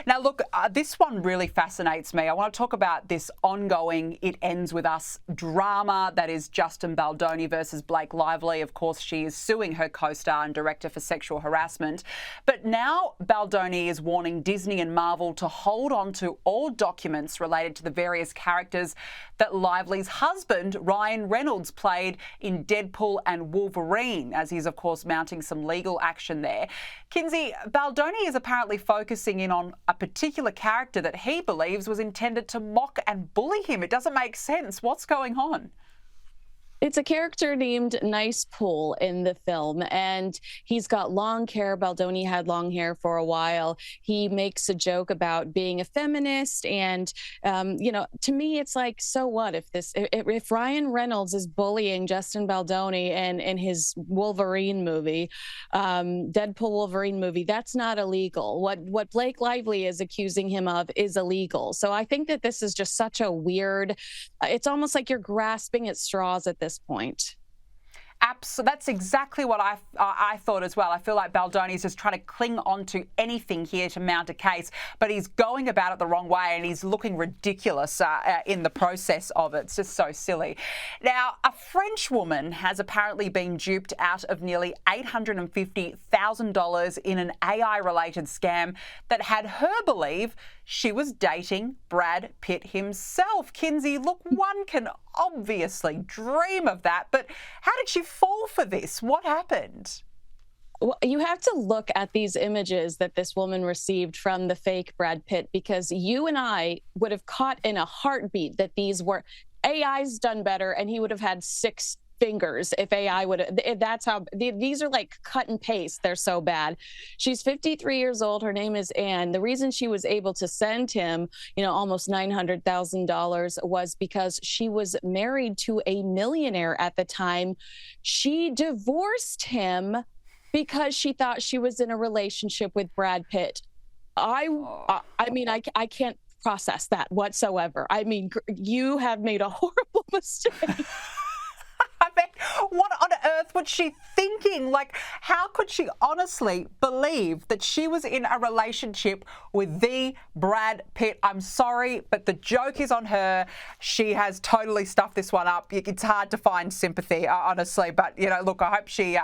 Now, look, this one really fascinates me. I want to talk about this ongoing It Ends With Us drama that is Justin Baldoni versus Blake Lively. Of course, she is suing her co-star and director for sexual harassment. But now Baldoni is warning Disney and Marvel to hold on to all documents related to the various characters that Lively's husband, Ryan Reynolds, played in Deadpool and Wolverine, as he's, of course, mounting some legal action there. Kinsey, Baldoni is apparently focusing in on a particular character that he believes was intended to mock and bully him. It doesn't make sense. What's going on? It's a character named Nicepool in the film, and he's got long hair. Baldoni had long hair for a while. He makes a joke about being a feminist, and to me, it's like, so what if Ryan Reynolds is bullying Justin Baldoni in his Wolverine movie, Deadpool Wolverine movie? That's not illegal. What Blake Lively is accusing him of is illegal. So I think that this is just such a weird. It's almost like you're grasping at straws at this point. That's exactly what I thought as well. I feel like Baldoni's just trying to cling on to anything here to mount a case, but he's going about it the wrong way and he's looking ridiculous in the process of it. It's just so silly. Now, a French woman has apparently been duped out of nearly $850,000 in an AI-related scam that had her believe she was dating Brad Pitt himself. Kinsey, look, one can obviously dream of that, but how did she fall for this? What happened? Well, you have to look at these images that this woman received from the fake Brad Pitt, because you and I would have caught in a heartbeat that these were AI's done better, and he would have had 6 fingers if AI would. That's how these are, like cut and paste. They're so bad. She's 53 years old. Her name is Anne. The reason she was able to send him, almost $900,000 was because she was married to a millionaire at the time. She divorced him because she thought she was in a relationship with Brad Pitt. I mean, I can't process that whatsoever. I mean, you have made a horrible mistake. What on earth was she thinking? Like, how could she honestly believe that she was in a relationship with the Brad Pitt? I'm sorry, but the joke is on her. She has totally stuffed this one up. It's hard to find sympathy, honestly. But look, I hope she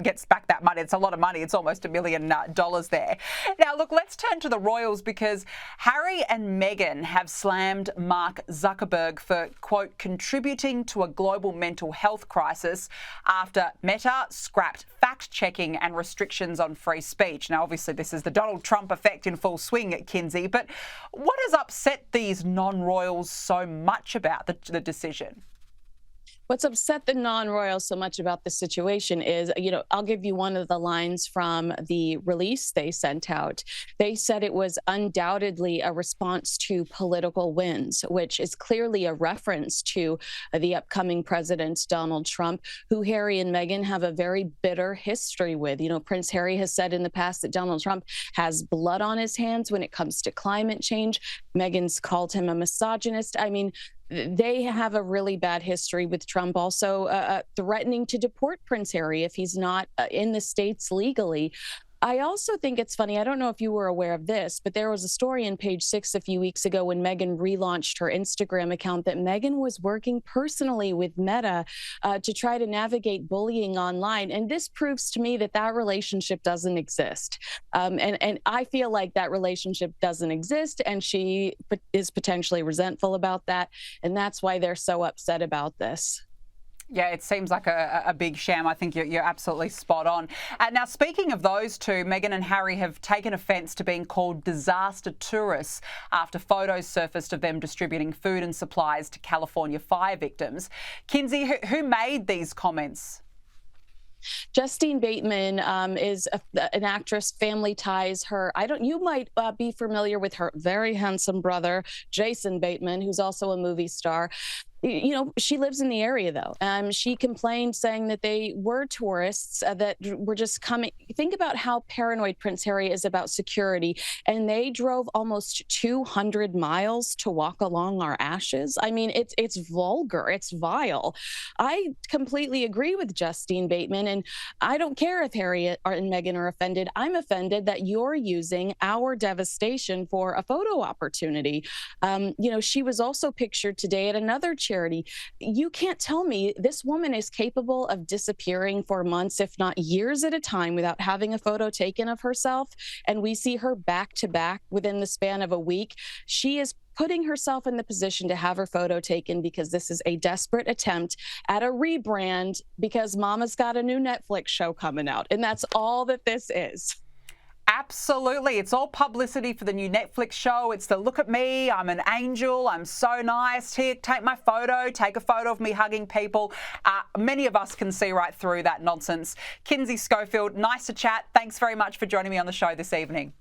gets back that money. It's a lot of money. It's almost $1 million there. Now, look, let's turn to the royals, because Harry and Meghan have slammed Mark Zuckerberg for, quote, contributing to a global mental health crisis after Meta scrapped fact-checking and restrictions on free speech. Now, obviously, this is the Donald Trump effect in full swing at Kinsey, but what has upset these non-royals so much about the decision? What's upset the non-royals so much about the situation is, I'll give you one of the lines from the release they sent out. They said it was undoubtedly a response to political wins, which is clearly a reference to the upcoming president, Donald Trump, who Harry and Meghan have a very bitter history with. Prince Harry has said in the past that Donald Trump has blood on his hands when it comes to climate change. Meghan's called him a misogynist. I mean, they have a really bad history with Trump also threatening to deport Prince Harry if he's not in the States legally. I also think it's funny, I don't know if you were aware of this, but there was a story in Page 6 a few weeks ago when Meghan relaunched her Instagram account that Meghan was working personally with Meta to try to navigate bullying online. And this proves to me that relationship doesn't exist. And I feel like that relationship doesn't exist, and she is potentially resentful about that. And that's why they're so upset about this. Yeah, it seems like a big sham. I think you're absolutely spot on. Now, speaking of those two, Meghan and Harry have taken offence to being called disaster tourists after photos surfaced of them distributing food and supplies to California fire victims. Kinsey, who made these comments? Justine Bateman is an actress, Family Ties. You might be familiar with her very handsome brother, Jason Bateman, who's also a movie star. She lives in the area, though. She complained, saying that they were tourists that were just coming. Think about how paranoid Prince Harry is about security. And they drove almost 200 miles to walk along our ashes. I mean, it's vulgar. It's vile. I completely agree with Justine Bateman. And I don't care if Harry and Meghan are offended. I'm offended that you're using our devastation for a photo opportunity. She was also pictured today at another charity. You can't tell me this woman is capable of disappearing for months, if not years at a time, without having a photo taken of herself. And we see her back to back within the span of a week. She is putting herself in the position to have her photo taken because this is a desperate attempt at a rebrand because Mama's got a new Netflix show coming out. And that's all that this is. Absolutely. It's all publicity for the new Netflix show. It's the look at me, I'm an angel, I'm so nice. Here, take my photo, take a photo of me hugging people. Many of us can see right through that nonsense. Kinsey Schofield, nice to chat. Thanks very much for joining me on the show this evening.